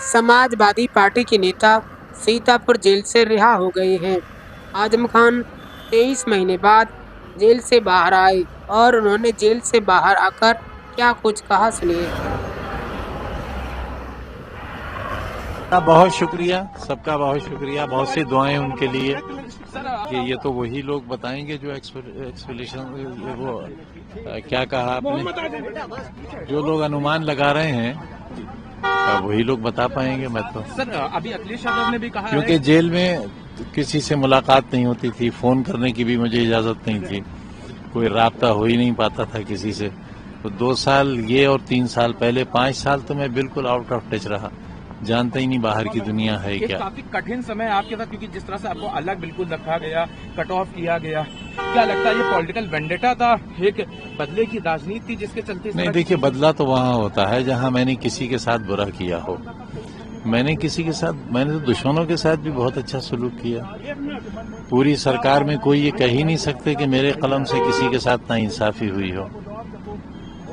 Samajwadi party के नेता Sitapur jail से रिहा हो गए हैं। आजम खान 23 महीने बाद जेल से बाहर आए और उन्होंने जेल से बाहर आकर क्या कुछ कहा, सुनिए। बहुत शुक्रिया, सबका बहुत शुक्रिया, बहुत सी दुआएं उनके लिए कि ये तो वही लोग बताएंगे जो एक्सप्लेनेशन वो क्या कहा आपने, जो लोग अनुमान लगा रहे हैं वही लोग बता पाएंगे। मैं तो सर अभी अखिलेश यादव ने भी कहा क्योंकि जेल में किसी से मुलाकात नहीं होती थी, फोन करने की भी मुझे इजाजत नहीं थी, कोई राब्ता हो ही नहीं पाता था किसी से। तो 2 साल ये और 3 साल पहले 5 साल तो मैं बिल्कुल आउट ऑफ टच रहा, जानता ही नहीं बाहर की दुनिया है क्या। काफी कठिन समय आपके साथ, क्योंकि जिस तरह से आपको अलग बिल्कुल रखा गया, कट ऑफ किया गया, क्या लगता है ये पॉलिटिकल वेंडेटा था, एक बदले की राजनीति थी जिसके चलते? नहीं, देखिए, बदला तो वहाँ होता है जहाँ मैंने किसी के साथ बुरा किया हो। मैंने तो दुश्मनों के साथ भी बहुत अच्छा सलूक किया। पूरी सरकार में कोई ये कह ही नहीं सकते कि मेरे कलम से किसी के साथ नाइंसाफी हुई हो।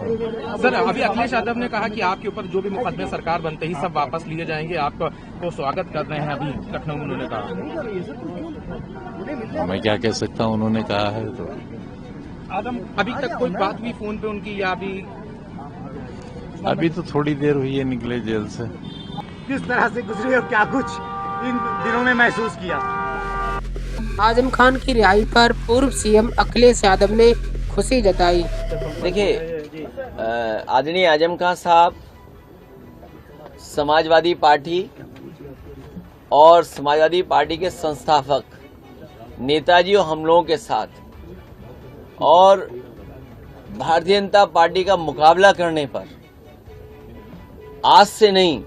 सर अभी अखिलेश यादव ने कहा कि आपके ऊपर जो भी मुकदमे सरकार बनते ही सब वापस लिए जाएंगे, आपको स्वागत कर रहे हैं। अभी लखनऊ में उन्होंने कहा। मैं क्या कह सकता हूँ, उन्होंने कहा है तो। अभी तक कोई बात हुई फोन पे उनकी, या अभी तो थोड़ी देर हुई है निकले जेल से। किस तरह से गुजरी और क्या कुछ इन दिनों में महसूस किया? आजम खान की रिहाई पर पूर्व सीएम अखिलेश यादव ने खुशी जताई। देखिए, आदरणीय आजम खान साहब समाजवादी पार्टी और समाजवादी पार्टी के संस्थापक नेताजी और हम लोगों के साथ, और भारतीय जनता पार्टी का मुकाबला करने पर आज से नहीं,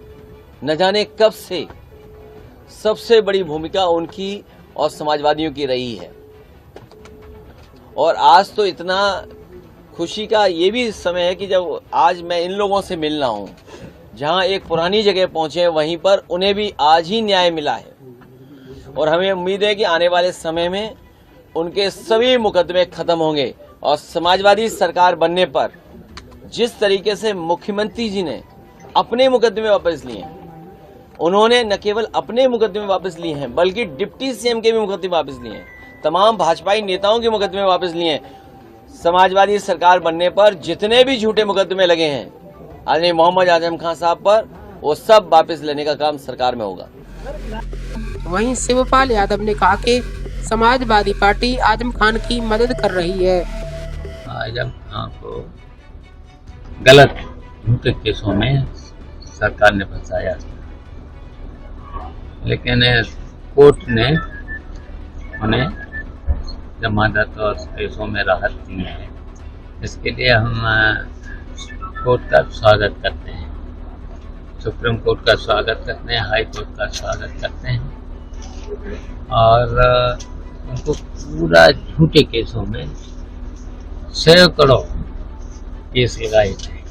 न जाने कब से सबसे बड़ी भूमिका उनकी और समाजवादियों की रही है। और आज तो इतना खुशी का ये भी समय है कि जब आज मैं इन लोगों से मिल रहा हूँ, जहाँ एक पुरानी जगह पहुंचे हैं, वहीं पर उन्हें भी आज ही न्याय मिला है। और हमें उम्मीद है कि आने वाले समय में उनके सभी मुकदमे खत्म होंगे। और समाजवादी सरकार बनने पर जिस तरीके से मुख्यमंत्री जी ने अपने मुकदमे वापस लिए हैं, उन्होंने न केवल अपने मुकदमे वापस लिए हैं बल्कि डिप्टी सीएम के भी मुकदमे वापस लिए हैं, तमाम भाजपाई नेताओं के मुकदमे वापस लिए हैं। समाजवादी सरकार बनने पर जितने भी झूठे मुकदमे लगे हैं आदरणीय मोहम्मद आजम खान साहब पर, वो सब वापस लेने का काम सरकार में होगा। वहीं शिवपाल यादव ने कहा कि समाजवादी पार्टी आजम खान की मदद कर रही है। आजम खान को गलत झूठे केसों में सरकार ने फंसाया, लेकिन कोर्ट ने उन्हें जमानत और केसों में राहत दी है। इसके लिए हम कोर्ट का स्वागत करते हैं, सुप्रीम कोर्ट का स्वागत करते हैं, हाई कोर्ट का स्वागत करते हैं। और उनको पूरा झूठे केसों में सैकड़ों केस लगाए थे।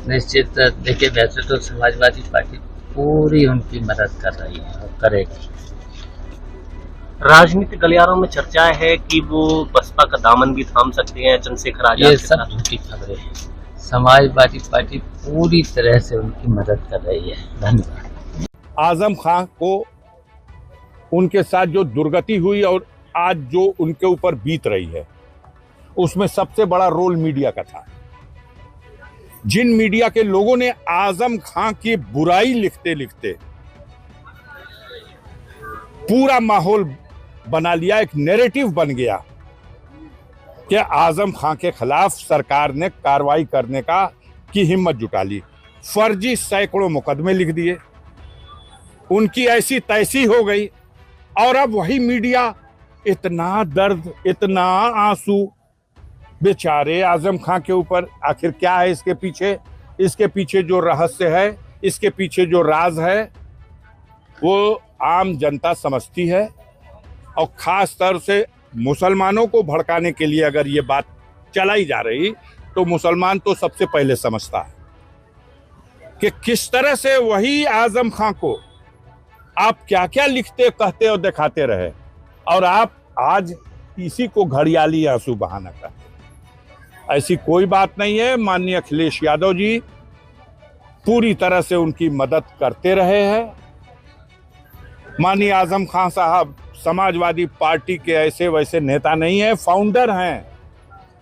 निश्चित देखिए, वैसे तो समाजवादी पार्टी पूरी उनकी मदद कर रही है और करेगी। राजनीतिक गलियारों में चर्चाएं है कि वो बसपा का दामन भी थाम सकते हैं चंद्रशेखर आजाद। ये सब झूठी खबरें हैं। समाजवादी पार्टी पूरी तरह से उनकी मदद कर रही है। धन्यवाद। आजम खान को उनके साथ जो दुर्गति हुई और आज जो उनके ऊपर बीत रही है, उसमें सबसे बड़ा रोल मीडिया का था। जिन मीडिया के लोगों ने आजम खान की बुराई लिखते लिखते पूरा माहौल बना लिया, एक नैरेटिव बन गया कि आजम खान के खिलाफ सरकार ने कार्रवाई करने की हिम्मत जुटा ली। फर्जी सैकड़ों मुकदमे लिख दिए, उनकी ऐसी तैसी हो गई। और अब वही मीडिया, इतना दर्द, इतना आंसू बेचारे आजम खान के ऊपर। आखिर क्या है इसके पीछे? इसके पीछे जो रहस्य है, इसके पीछे जो राज है, वो आम जनता समझती है। और खास तौर से मुसलमानों को भड़काने के लिए अगर ये बात चलाई जा रही, तो मुसलमान तो सबसे पहले समझता है कि किस तरह से वही आजम खान को आप क्या क्या लिखते, कहते और दिखाते रहे, और आप आज इसी को घड़ियाली आंसू बहाना करते। ऐसी कोई बात नहीं है। माननीय अखिलेश यादव जी पूरी तरह से उनकी मदद करते रहे हैं। माननीय आजम खान साहब समाजवादी पार्टी के ऐसे वैसे नेता नहीं है, फाउंडर हैं।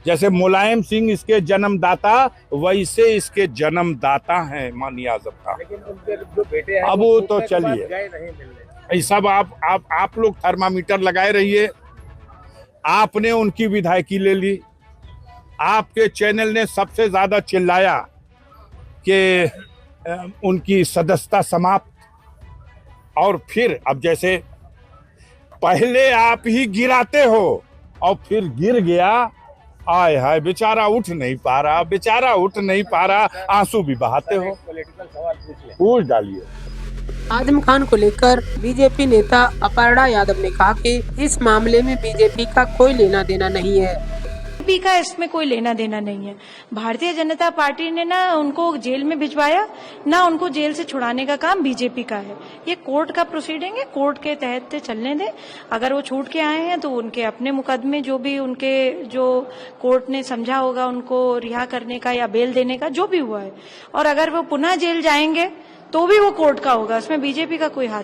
जैसे मुलायम सिंह इसके जन्मदाता, वैसे इसके जन्मदाता हैं माननीय आजम खान। अब वो तो चलिए, ये सब आप लोग थर्मामीटर लगाए रहिए। आपने उनकी विधायकी ले ली, आपके चैनल ने सबसे ज्यादा चिल्लाया कि उनकी सदस्यता समाप्त, और फिर अब जैसे पहले आप ही गिराते हो और फिर गिर गया, आय हाय बेचारा उठ नहीं पा रहा, बेचारा उठ नहीं पा रहा, आंसू भी बहाते हो। पूछ डालिए। आजम खान को लेकर बीजेपी नेता अपर्णा यादव ने कहा कि इस मामले में बीजेपी का कोई लेना देना नहीं है। बीजेपी का इसमें कोई लेना देना नहीं है। भारतीय जनता पार्टी ने ना उनको जेल में भिजवाया, ना उनको जेल से छुड़ाने का काम बीजेपी का है। ये कोर्ट का प्रोसीडिंग है, कोर्ट के तहत चलने दें। अगर वो छूट के आए हैं तो उनके अपने मुकदमे जो भी उनके जो कोर्ट ने समझा होगा उनको रिहा करने का या बेल देने का, जो भी हुआ है, और अगर वो पुनः जेल जाएंगे तो भी वो कोर्ट का होगा, उसमें बीजेपी का कोई हाथ